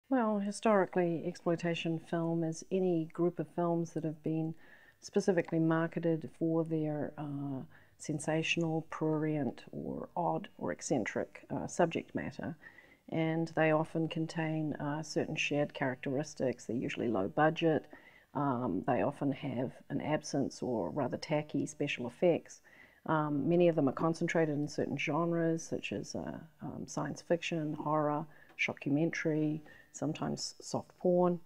Well, historically, exploitation film is any group of films that have been specifically marketed for their sensational, prurient, or odd or eccentric subject matter. And they often contain certain shared characteristics. They're usually low budget. They often have an absence or rather tacky special effects. Many of them are concentrated in certain genres, such as science fiction, horror, shockumentary, sometimes soft porn.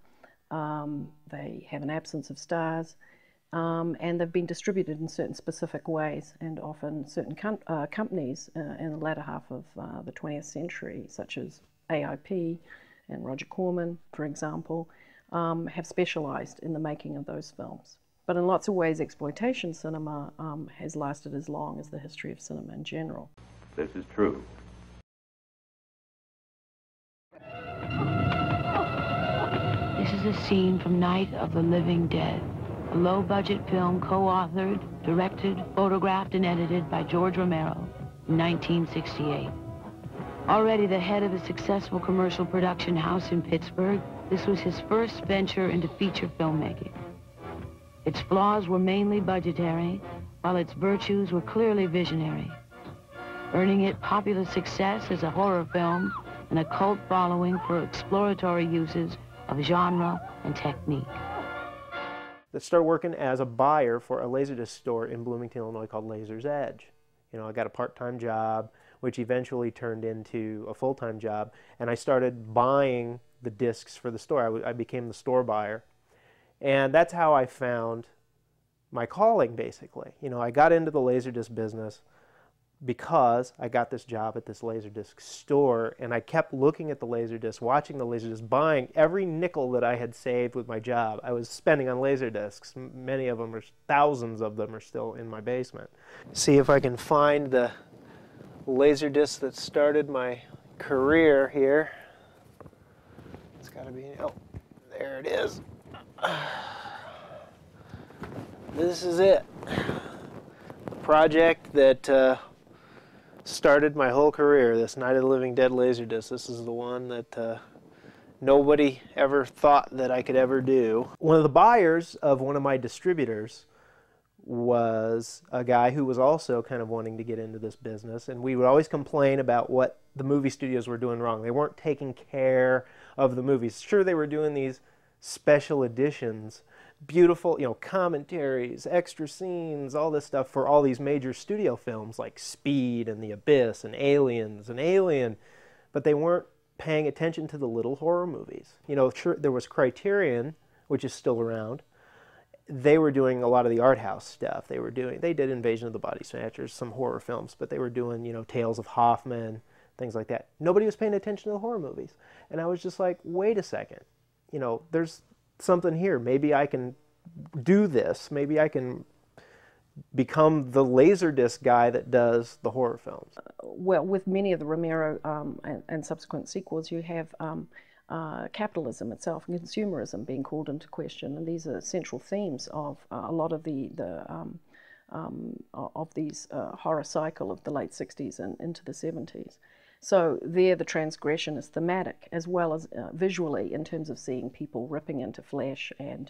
They have an absence of stars, and they've been distributed in certain specific ways, and often certain companies in the latter half of the 20th century, such as AIP and Roger Corman, for example, have specialized in the making of those films. But in lots of ways, exploitation cinema has lasted as long as the history of cinema in general. This is true. This is a scene from Night of the Living Dead, a low-budget film co-authored, directed, photographed, and edited by George Romero in 1968. Already the head of a successful commercial production house in Pittsburgh, this was his first venture into feature filmmaking. Its flaws were mainly budgetary, while its virtues were clearly visionary, earning it popular success as a horror film and a cult following for exploratory uses of genre and technique. I started working as a buyer for a Laserdisc store in Bloomington, Illinois called Laser's Edge. You know, I got a part-time job, which eventually turned into a full-time job, and I started buying the discs for the store. I became the store buyer. And that's how I found my calling, basically. You know, I got into the Laserdisc business because I got this job at this Laserdisc store, and I kept looking at the Laserdisc, watching the Laserdisc, buying every nickel that I had saved with my job. I was spending on Laserdiscs. Many of them, thousands of them, are still in my basement. See if I can find the Laserdisc that started my career here. It's got to be, oh, there it is. This is it. The project that started my whole career, this Night of the Living Dead Laserdisc. This is the one that nobody ever thought that I could ever do. One of the buyers of one of my distributors was a guy who was also kind of wanting to get into this business, and we would always complain about what the movie studios were doing wrong. They weren't taking care of the movies. Sure, they were doing these special editions, beautiful, you know, commentaries, extra scenes, all this stuff for all these major studio films like Speed and The Abyss and Aliens and Alien, but they weren't paying attention to the little horror movies. You know, sure, there was Criterion, which is still around. They were doing a lot of the art house stuff. They did Invasion of the Body Snatchers, some horror films, but they were doing, you know, Tales of Hoffman, things like that. Nobody was paying attention to the horror movies. And I was just like, wait a second. You know, there's something here. Maybe I can do this. Maybe I can become the Laserdisc guy that does the horror films. Well, with many of the Romero and subsequent sequels, you have capitalism itself and consumerism being called into question, and these are central themes of a lot of these horror cycle of the late 60s and into the 70s. So there the transgression is thematic as well as visually, in terms of seeing people ripping into flesh and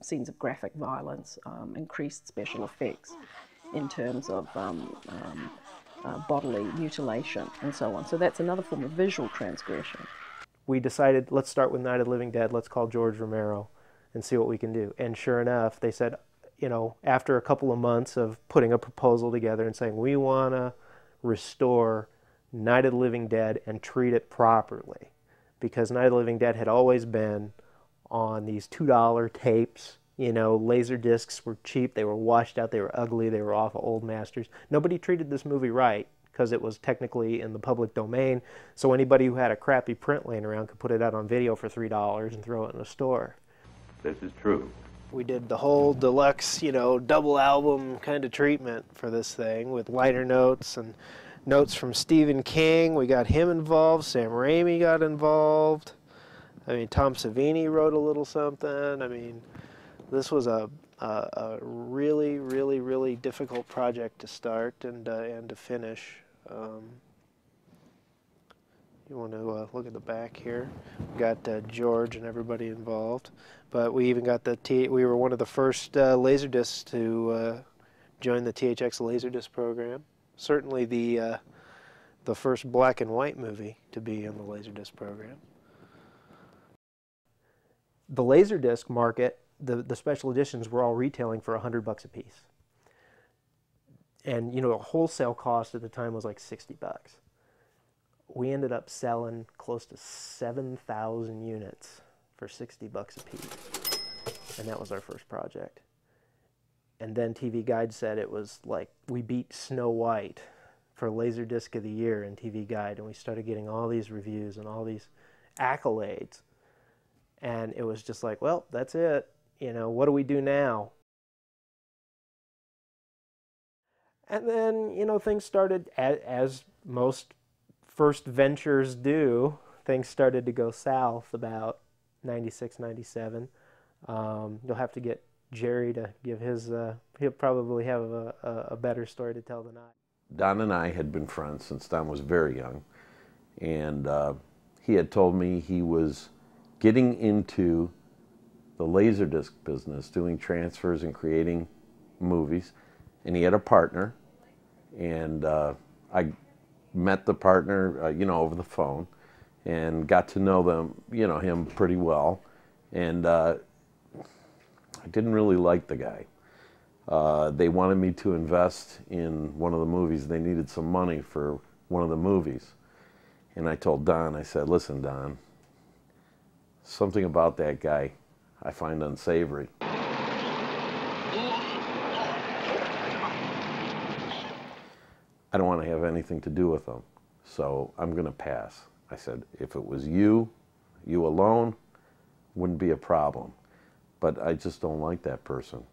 scenes of graphic violence, increased special effects in terms of bodily mutilation and so on. So that's another form of visual transgression. We decided, let's start with Night of the Living Dead, let's call George Romero and see what we can do. And sure enough, they said, you know, after a couple of months of putting a proposal together and saying, we want to restore Night of the Living Dead and treat it properly, because Night of the Living Dead had always been on these $2 tapes. You know, laser discs were cheap, they were washed out, they were ugly, they were off of old masters. Nobody treated this movie right because it was technically in the public domain, so anybody who had a crappy print laying around could put it out on video for $3 and throw it in a store. This is true. We did the whole deluxe, you know, double album kind of treatment for this thing with liner notes and notes from Stephen King. We got him involved. Sam Raimi got involved. I mean, Tom Savini wrote a little something. I mean, this was a really, really, really difficult project to start and to finish. you want to look at the back here. We got George and everybody involved, but we even got we were one of the first Laserdiscs to join the THX Laserdisc program. Certainly the first black and white movie to be in the Laserdisc program. The Laserdisc market, the special editions were all retailing for $100 a piece. And, you know, a wholesale cost at the time was like $60. We ended up selling close to 7,000 units for $60 a piece. And that was our first project. And then TV Guide said it was like we beat Snow White for Laserdisc of the Year in TV Guide. And we started getting all these reviews and all these accolades. And it was just like, well, that's it. You know, what do we do now? And then, you know, things started, as most first ventures do, things started to go south about 96, 97. You'll have to get Jerry to give his, he'll probably have a better story to tell than I. Don and I had been friends since Don was very young, and he had told me he was getting into the Laserdisc business, doing transfers and creating movies, and he had a partner, and I met the partner, you know, over the phone, and got to know them, you know, him pretty well, and I didn't really like the guy. They wanted me to invest in one of the movies. They needed some money for one of the movies, and I told Don, I said, listen, Don, something about that guy I find unsavory. I don't want to have anything to do with them, so I'm going to pass. I said, if it was you alone, wouldn't be a problem, but I just don't like that person.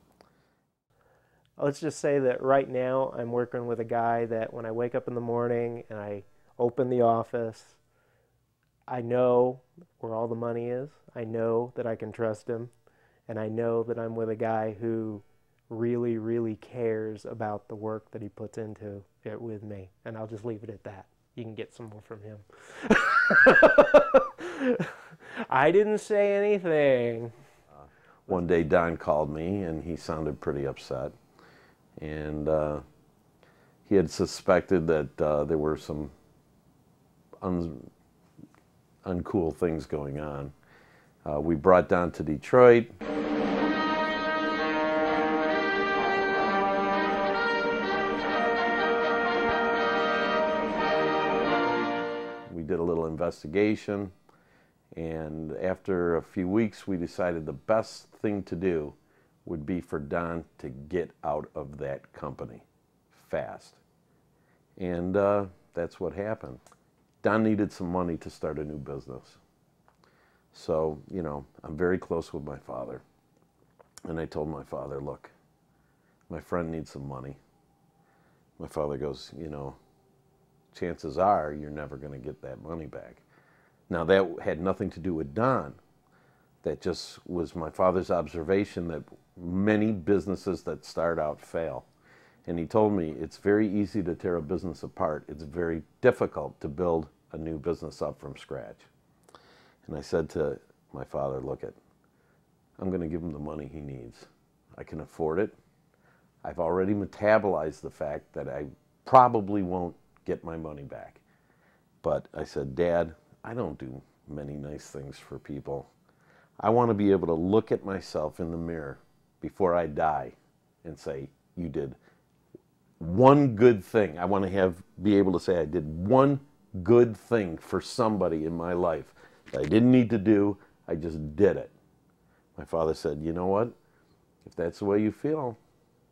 Let's just say that right now I'm working with a guy that when I wake up in the morning and I open the office, I know where all the money is, I know that I can trust him, and I know that I'm with a guy who really, really cares about the work that he puts into it with me. And I'll just leave it at that. You can get some more from him. I didn't say anything. One day Don called me and he sounded pretty upset. And he had suspected that there were some uncool things going on. We brought Don to Detroit. We did a little investigation, and after a few weeks we decided the best thing to do would be for Don to get out of that company fast. And that's what happened. Don needed some money to start a new business. So, you know, I'm very close with my father. And I told my father, look, my friend needs some money. My father goes, you know, chances are you're never going to get that money back. Now, that had nothing to do with Don. That just was my father's observation that many businesses that start out fail. And he told me it's very easy to tear a business apart. It's very difficult to build a new business up from scratch. And I said to my father, look, I'm going to give him the money he needs. I can afford it. I've already metabolized the fact that I probably won't get my money back. But I said, Dad, I don't do many nice things for people. I want to be able to look at myself in the mirror before I die and say, you did one good thing. I want to be able to say I did one good thing for somebody in my life that I didn't need to do. I just did it. My father said, you know what? If that's the way you feel,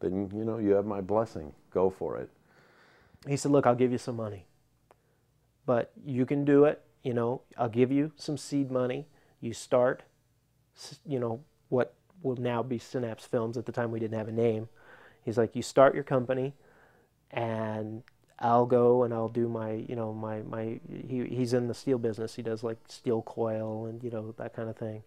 then, you know, you have my blessing. Go for it. He said, look, I'll give you some money, but you can do it. You know, I'll give you some seed money. You start, you know, what will now be Synapse Films. At the time we didn't have a name. He's like, you start your company and I'll go and I'll do my, you know, he's in the steel business. He does like steel coil and, you know, that kind of thing.